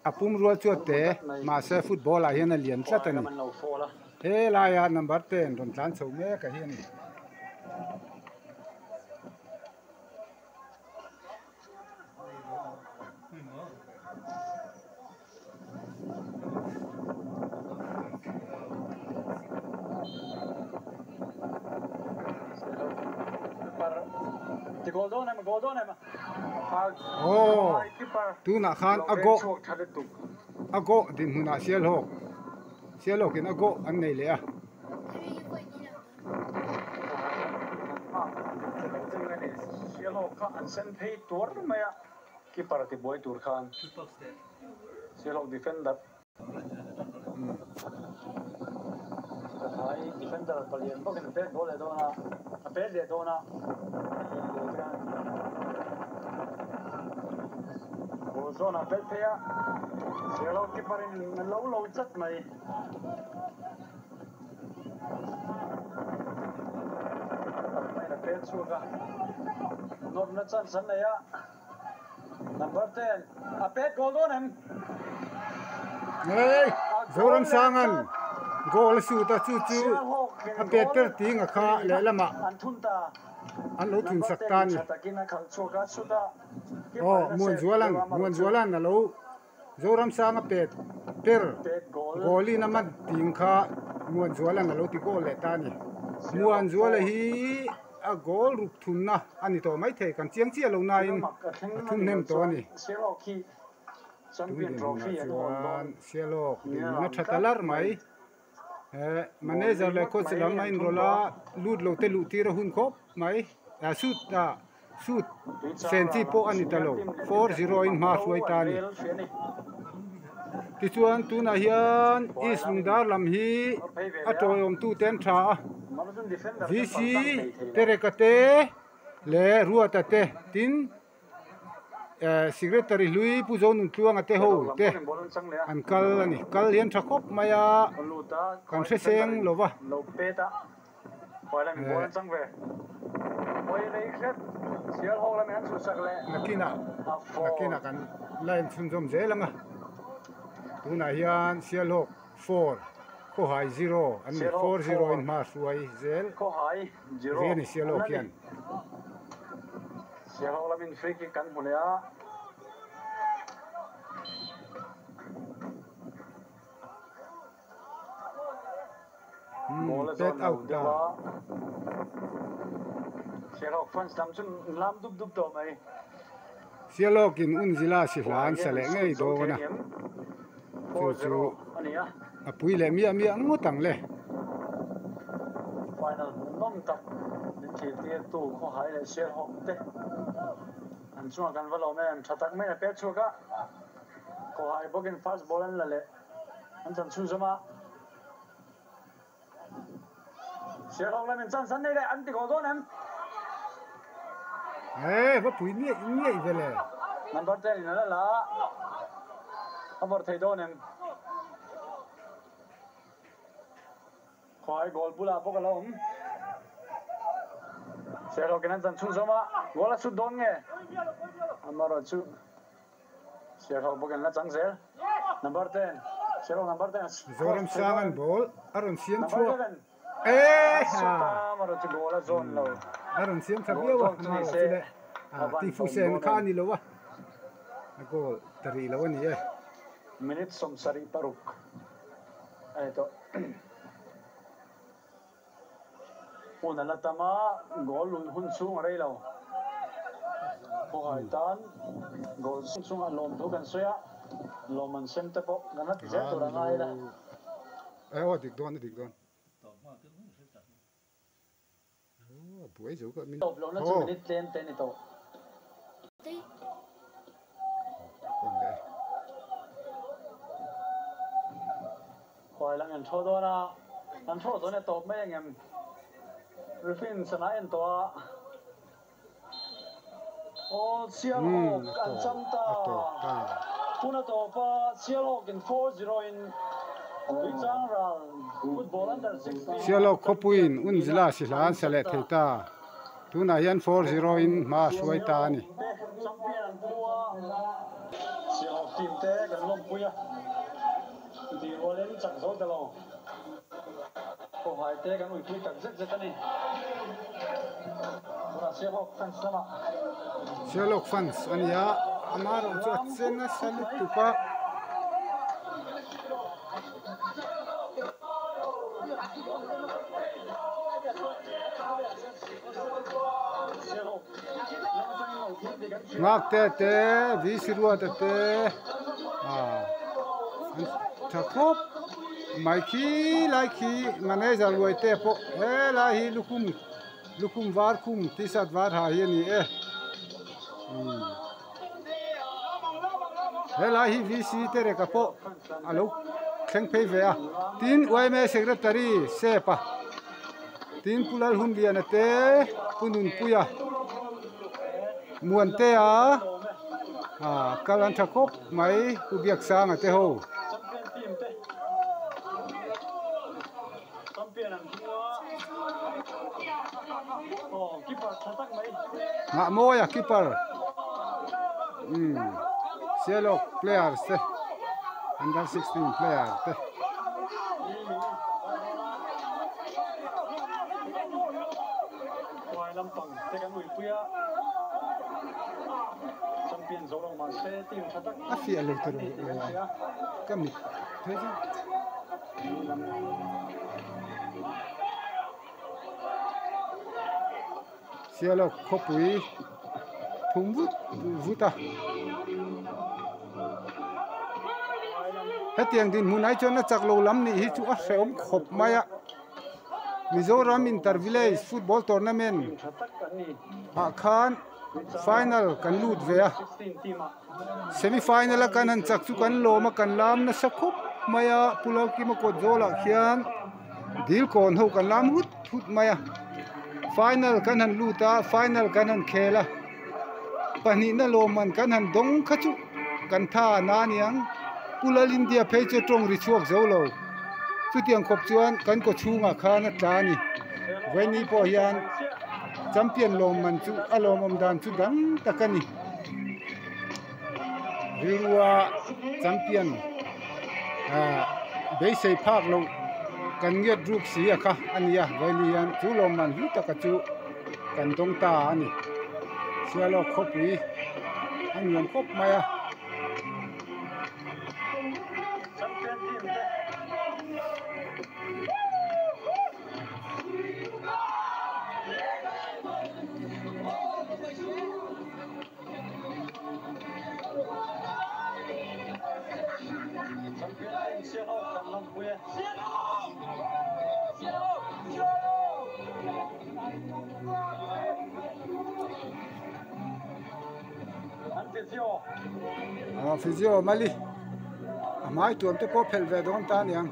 apum rual chu te ma se football a hian a lian tlat ani he la ya number 10 ron tlan chho me ka hi ani oh tu na khan ago din huna sial hok in ago an nei le a sial hok kha an sen phei tur maya keeper ti boy tur khan sial hok defender hai defender palian bokin pe gol le dona pe le dona zona peltea sial hok keeper in lo chat mai pe chuga nor na chan san ya number 10 a pet goal on him hey zoram sangan goal su ta chu a peter ting a kha le lama an thun ta an lo thun sak ta ni takina khal chuga suda oh muan zualan na lo zoram sang a pet per goal in man ting kha muan zualan na lo ti goal le ta ni muan zuala hi a goal ruk thun na ani to mai thei kan chiang chia lo na in thun nem to ni champion trophy an sialok na thatalar mai manager le coach lam mai rola lut lo te lu ti ra hun khop mai shoot senchi po ani talo 4-0 in ma suai ta ni ti chuan tu na hian is lungdar lam hi atoyom tu ten tha VC terekate le ruatate tin secretary lui puzon tuang ate ho te an kal ani kal hian thakop maya kan se seng lova lo peta hoila mi bolan chang ve oi nei khet sial ho la men su sak le nakina kan line chun jom zelanga tuna hian sial ho 4 ko hai 0 an 4-0 in ma suai zel ko hai 0 ve ni sial ho kian sial ho la min free kick kan hulia bet out da sialok fans dam chun lam dup to mai sialok in unzila si hlan sale ngei do na chu ania apui le mi ngotang le final nom tak din thi ti tu kho hai le sialok te an chuang kan valo me an thatak me pe chuka ko hai bokin fast ball an la le an chan chu zama sialok la men chan san nei le an ti go don em va pui mi vele number 10 in la amor thei don em khoi gol bula bokalom sialok kenan chan chu zama gola su don nge amaro chu sialok bokin la chang zel number 10 sialok number 10 zoram sangan bol aron siam chu amaro chu gola zone lo aron siam thabia wa ma chile ti fu sen kha ni lo wa gol tari lo ni e minute som sari paruk ai to una la tama gol hun chung rei lo ko hai tan gol chung lom thu kan soya loman sem te po ganat je to ra ngai la o dik don buổi dấu cái mình Top lo na chu minute ten ten ito. còn đây Khoai lang an tho do na an tho do na top mai ngem refin sana en to o sial ho an cham ta puna to pa sial ho in 4-0 in Wichang Ral football under 16 Sialo Kopuin unzila silan sale theta tuna yan 4-0 in ma suaita ni champion bua sial team te kan lom puya di rolen chang zo de lo ko hai te kan ui pui tak zek zek ani pura sial fan sama Sialo fans ania amaro chat sena salut tupa ngak te vi sirua te thakop mai khi lai khi mane jalwai te po he la hi lukum var kum tisat var ha hi ni he la hi vi si te re ka po alo thleng phei ve a tin oi me secretary se pa tin pulal hun lian te punun puya muan te kalan thakop mai ubiak sang ate ho champion an bua oh keeper thatak mai nga moya keeper Cielo players te under 16 player te Khoai lampang te kan ui puya champion zo lo ma se team thatak afi alo te kami thế chứ Cielo Kopui thùng vuta hết tiền din munai cho nó chak lo lam ni hi chu a hreom khop maya Mizoram Inter Village Football Tournament thatak kan ni khan final kan lut ve 16 team semi final kan han chak chu kan lo ma kan lam na sakhop maya pulal ki ma ko zola khian dil kon ho kan lam hut maya final kan han luta final kan han khela pani na lo man kan han dong khachu kan tha na niang pulal India phei che tong ri chuak zo lo chu tiang khop chuan kan ko chunga khana ta ni veni po hian champion lom man chu alom om dan chu dang takani rilwa champion be sei phak lo kan nget ruk si kha ania velian chu lom man hu taka chu kan dong ta ani sialo khopui an yom khop maya champion team te champion sial ho kan lom puya an physio mali mai tuam te po phel ve don ta niang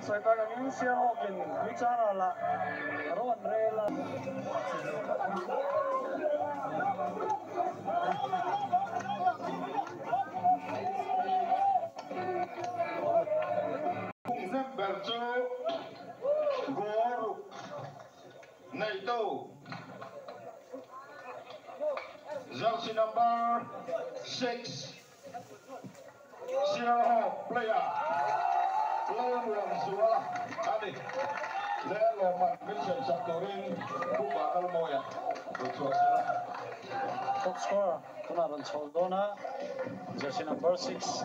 Saya tak ingin siapa bicara lah, rawan rela. NATO. Jersey number 6. Sierra Hawk player. Lone Suara Adi. Lelo man Vincent Saturin Kuba Kalmoya. Top scorer, Kunaran Soldona, jersey number 6.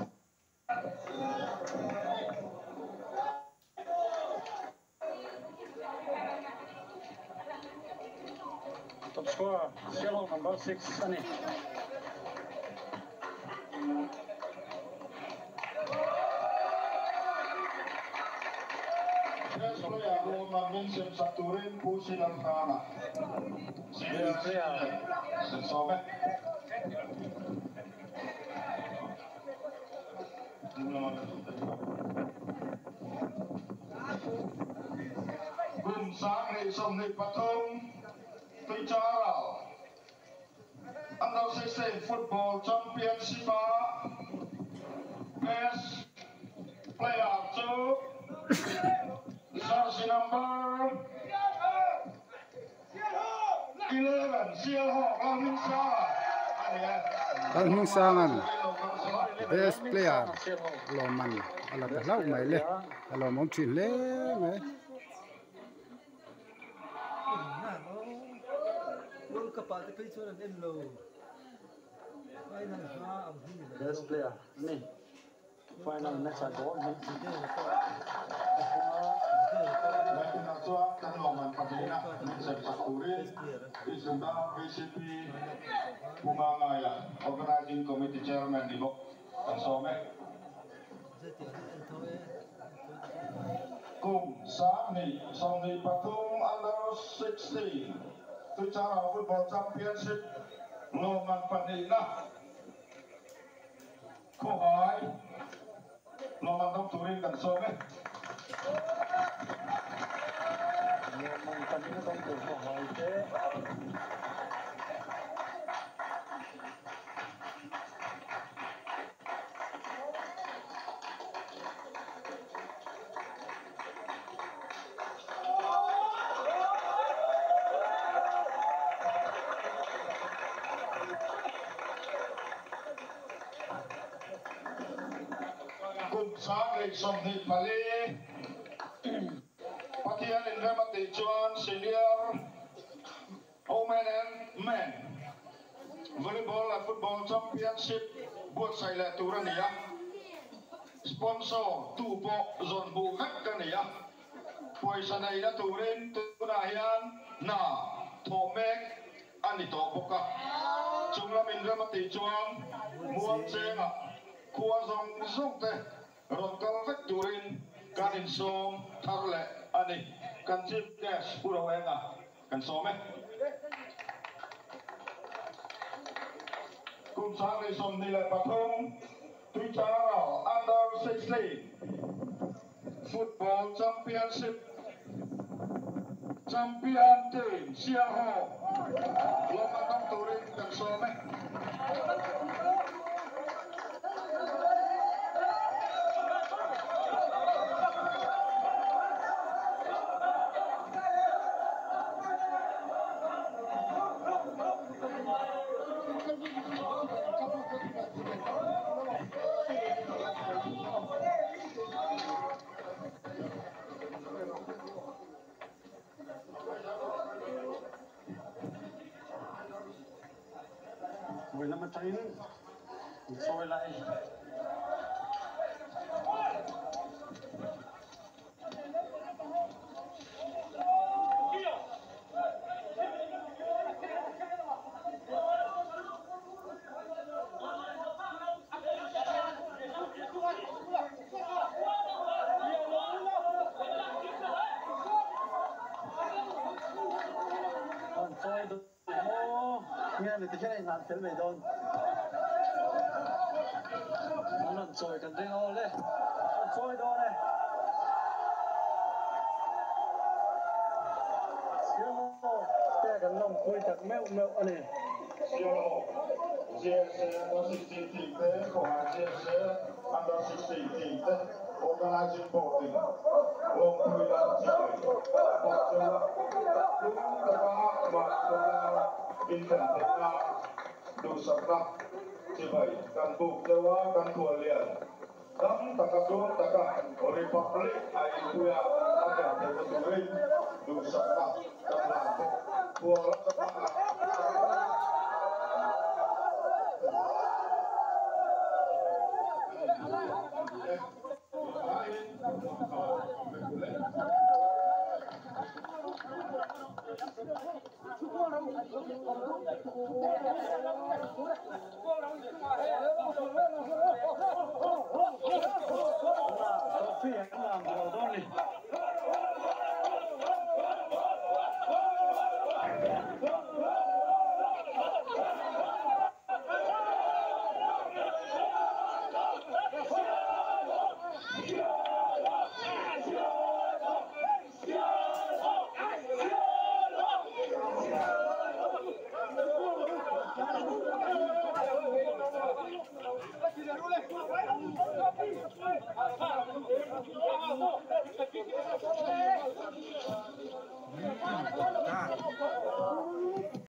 Top scorer, yellow number 6, Sunny. Best player Roman Vincent Saturin Pusilan Kana. Senior player Sensome. Gồm sáng hệ sông Nịch Bạc Thông Tuy Charao Under 16 Football Championship Best Player 2 Jersey number 11 Sierra Hawk Ang Hingsangan best player Loman ala ta lau mai le alo mom chin le mai Best player, me. Final match I got me. Loman Padina Vincent Saturin Isunda VCP Bumangaya Organizing Committee Chairman di Bok Some Cùng Sami Songni Patung Under 16 Tuchara Football Championship Loman Padina Câu hỏi Loman Đông Turin Cần Some Loman Padina Đông Turin câu hỏi thế. Cùng sáng lịch sông thị Pali Patian in Ramati Chuan Senior Women and Men Volleyball and Football Championship Buat Saila Turania Sponsor Tupo Zon Bu Mekkania Poisanay na Turin Tunayan Na Tomek Anito Boka Chunglam in Ramati Chuan Muan Senga Kua Zong Zongte Ronkal Turin Kanin Som Tarle Ani Kan Chief Guest Purawenga Kan Some Cùng sáng đi Som Nile Patung Tuy Charao Under 16 Football Championship Champion Team Sierra Hawk Loman Đông Turin Kan Some Mười lăm mặt tránh soi lại. Còn soi được nghe được cái này làm thế về đâu nó làm soi cần riêng ô đấy soi đâu này siêu cái cần lòng khui thật mèo mèo anh này siêu GSA Under 16 team thế của GSA Under 16 team thế organizing boarding Long Khui là một đúng tất cả mà in thần thế nào đủ sắp đặt chỉ vậy cần buộc cho cần thua liền đắm tất cả chúng tất cả Republic ai punya ada territory đủ sắp đặt trong làm thua tất cả Let's go.